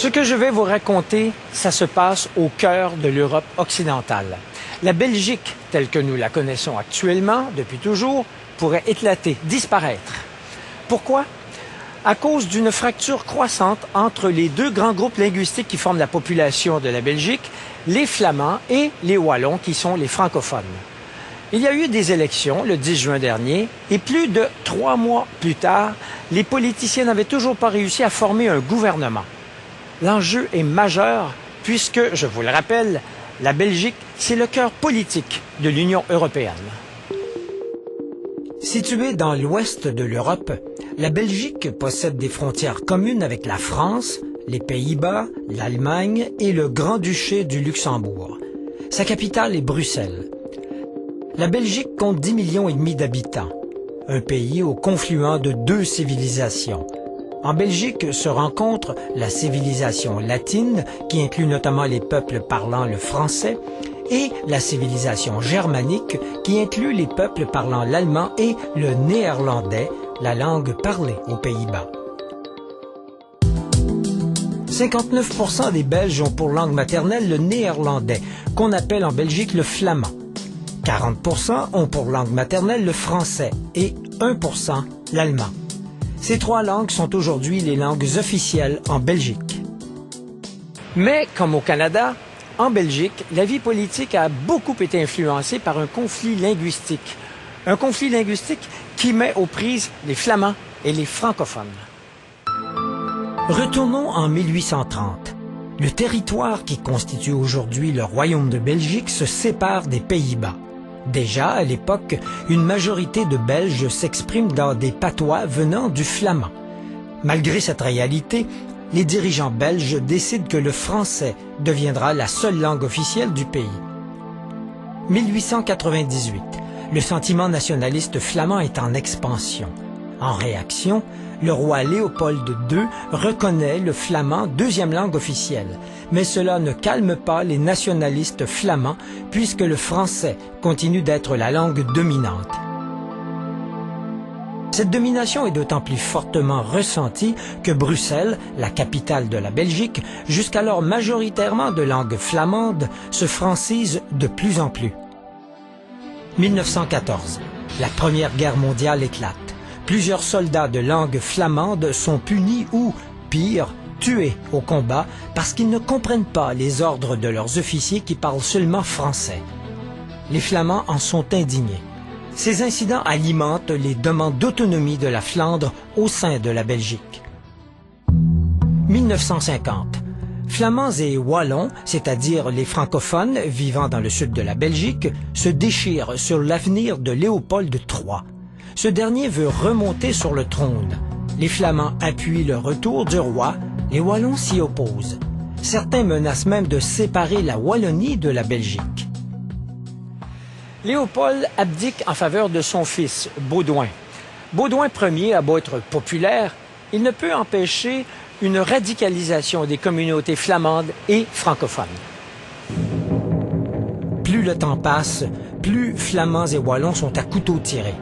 Ce que je vais vous raconter, ça se passe au cœur de l'Europe occidentale. La Belgique, telle que nous la connaissons actuellement, depuis toujours, pourrait éclater, disparaître. Pourquoi? À cause d'une fracture croissante entre les deux grands groupes linguistiques qui forment la population de la Belgique, les Flamands et les Wallons, qui sont les francophones. Il y a eu des élections le 10 juin dernier et plus de 3 mois plus tard, les politiciens n'avaient toujours pas réussi à former un gouvernement. L'enjeu est majeur puisque, je vous le rappelle, la Belgique, c'est le cœur politique de l'Union européenne. Située dans l'ouest de l'Europe, la Belgique possède des frontières communes avec la France, les Pays-Bas, l'Allemagne et le Grand-Duché du Luxembourg. Sa capitale est Bruxelles. La Belgique compte 10,5 millions d'habitants, un pays au confluent de deux civilisations. En Belgique se rencontre la civilisation latine, qui inclut notamment les peuples parlant le français, et la civilisation germanique, qui inclut les peuples parlant l'allemand et le néerlandais, la langue parlée aux Pays-Bas. 59% des Belges ont pour langue maternelle le néerlandais, qu'on appelle en Belgique le flamand. 40% ont pour langue maternelle le français et 1% l'allemand. Ces trois langues sont aujourd'hui les langues officielles en Belgique. Mais, comme au Canada, en Belgique, la vie politique a beaucoup été influencée par un conflit linguistique. Un conflit linguistique qui met aux prises les Flamands et les francophones. Retournons en 1830. Le territoire qui constitue aujourd'hui le Royaume de Belgique se sépare des Pays-Bas. Déjà, à l'époque, une majorité de Belges s'expriment dans des patois venant du flamand. Malgré cette réalité, les dirigeants belges décident que le français deviendra la seule langue officielle du pays. 1898. Le sentiment nationaliste flamand est en expansion. En réaction, le roi Léopold II reconnaît le flamand deuxième langue officielle, mais cela ne calme pas les nationalistes flamands puisque le français continue d'être la langue dominante. Cette domination est d'autant plus fortement ressentie que Bruxelles, la capitale de la Belgique, jusqu'alors majoritairement de langue flamande, se francise de plus en plus. 1914. La Première Guerre mondiale éclate. Plusieurs soldats de langue flamande sont punis ou, pire, tués au combat parce qu'ils ne comprennent pas les ordres de leurs officiers qui parlent seulement français. Les Flamands en sont indignés. Ces incidents alimentent les demandes d'autonomie de la Flandre au sein de la Belgique. 1950. Flamands et Wallons, c'est-à-dire les francophones vivant dans le sud de la Belgique, se déchirent sur l'avenir de Léopold III. Ce dernier veut remonter sur le trône. Les Flamands appuient le retour du roi, les Wallons s'y opposent. Certains menacent même de séparer la Wallonie de la Belgique. Léopold abdique en faveur de son fils, Baudouin. Baudouin Ier a beau être populaire, il ne peut empêcher une radicalisation des communautés flamandes et francophones. Plus le temps passe, plus Flamands et Wallons sont à couteau tiré.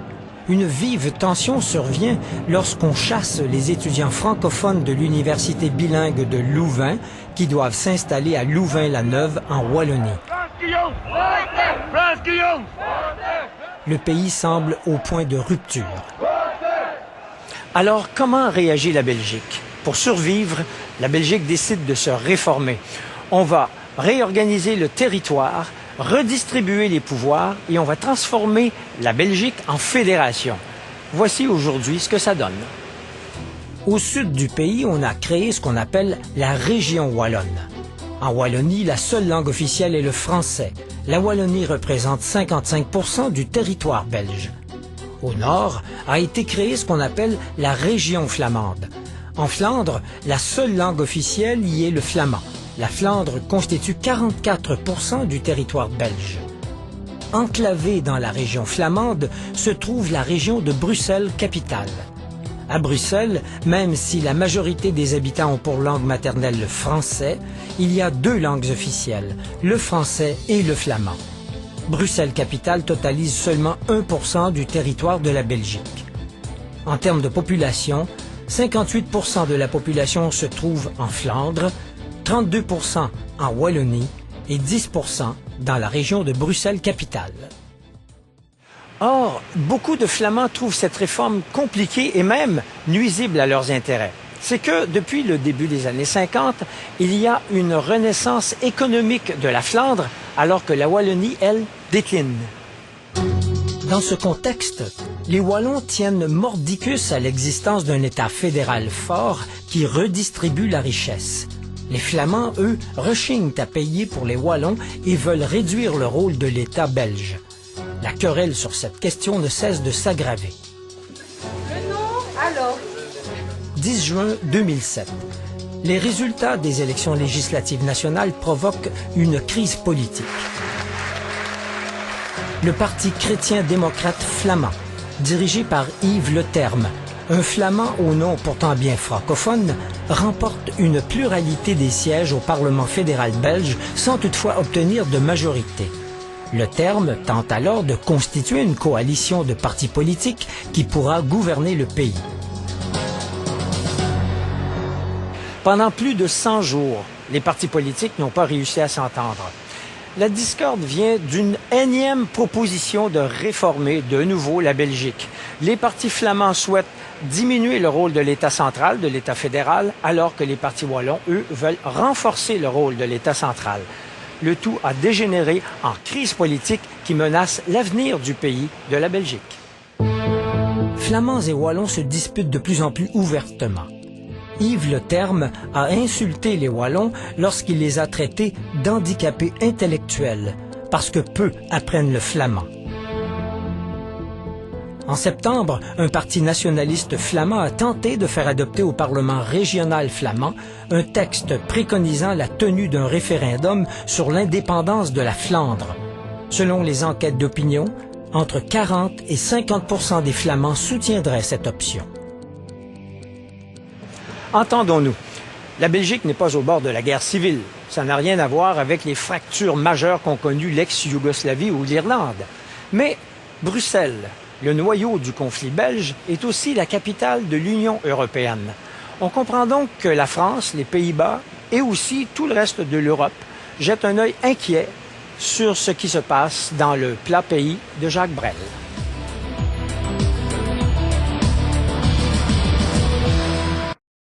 Une vive tension survient lorsqu'on chasse les étudiants francophones de l'université bilingue de Louvain qui doivent s'installer à Louvain-la-Neuve en Wallonie. Le pays semble au point de rupture. Alors, comment réagit la Belgique? Pour survivre, la Belgique décide de se réformer. On va réorganiser le territoire, redistribuer les pouvoirs et on va transformer la Belgique en fédération. Voici aujourd'hui ce que ça donne. Au sud du pays, on a créé ce qu'on appelle la région wallonne. En Wallonie, la seule langue officielle est le français. La Wallonie représente 55% du territoire belge. Au nord, a été créée ce qu'on appelle la région flamande. En Flandre, la seule langue officielle y est le flamand. La Flandre constitue 44% du territoire belge. Enclavée dans la région flamande se trouve la région de Bruxelles-Capitale. À Bruxelles, même si la majorité des habitants ont pour langue maternelle le français, il y a deux langues officielles, le français et le flamand. Bruxelles-Capitale totalise seulement 1% du territoire de la Belgique. En termes de population, 58% de la population se trouve en Flandre, 32% en Wallonie et 10% dans la région de Bruxelles-Capitale. Or, beaucoup de Flamands trouvent cette réforme compliquée et même nuisible à leurs intérêts. C'est que depuis le début des années 50, il y a une renaissance économique de la Flandre, alors que la Wallonie, elle, décline. Dans ce contexte, les Wallons tiennent mordicus à l'existence d'un État fédéral fort qui redistribue la richesse. Les Flamands, eux, rechignent à payer pour les Wallons et veulent réduire le rôle de l'État belge. La querelle sur cette question ne cesse de s'aggraver. Le nom, alors 10 juin 2007. Les résultats des élections législatives nationales provoquent une crise politique. Le Parti chrétien-démocrate flamand, dirigé par Yves Le Terme, un Flamand au nom pourtant bien francophone, remporte une pluralité des sièges au Parlement fédéral belge sans toutefois obtenir de majorité. Le Terme tente alors de constituer une coalition de partis politiques qui pourra gouverner le pays. Pendant plus de 100 jours, les partis politiques n'ont pas réussi à s'entendre. La discorde vient d'une énième proposition de réformer de nouveau la Belgique. Les partis flamands souhaitent diminuer le rôle de l'État central, de l'État fédéral, alors que les partis wallons, eux, veulent renforcer le rôle de l'État central. Le tout a dégénéré en crise politique qui menace l'avenir du pays, de la Belgique. Flamands et Wallons se disputent de plus en plus ouvertement. Yves Le Terme a insulté les Wallons lorsqu'il les a traités d'handicapés intellectuels, parce que peu apprennent le flamand. En septembre, un parti nationaliste flamand a tenté de faire adopter au Parlement régional flamand un texte préconisant la tenue d'un référendum sur l'indépendance de la Flandre. Selon les enquêtes d'opinion, entre 40 et 50% des Flamands soutiendraient cette option. Entendons-nous, la Belgique n'est pas au bord de la guerre civile. Ça n'a rien à voir avec les fractures majeures qu'ont connues l'ex-Yougoslavie ou l'Irlande. Mais Bruxelles, le noyau du conflit belge, est aussi la capitale de l'Union européenne. On comprend donc que la France, les Pays-Bas et aussi tout le reste de l'Europe jettent un œil inquiet sur ce qui se passe dans le plat pays de Jacques Brel.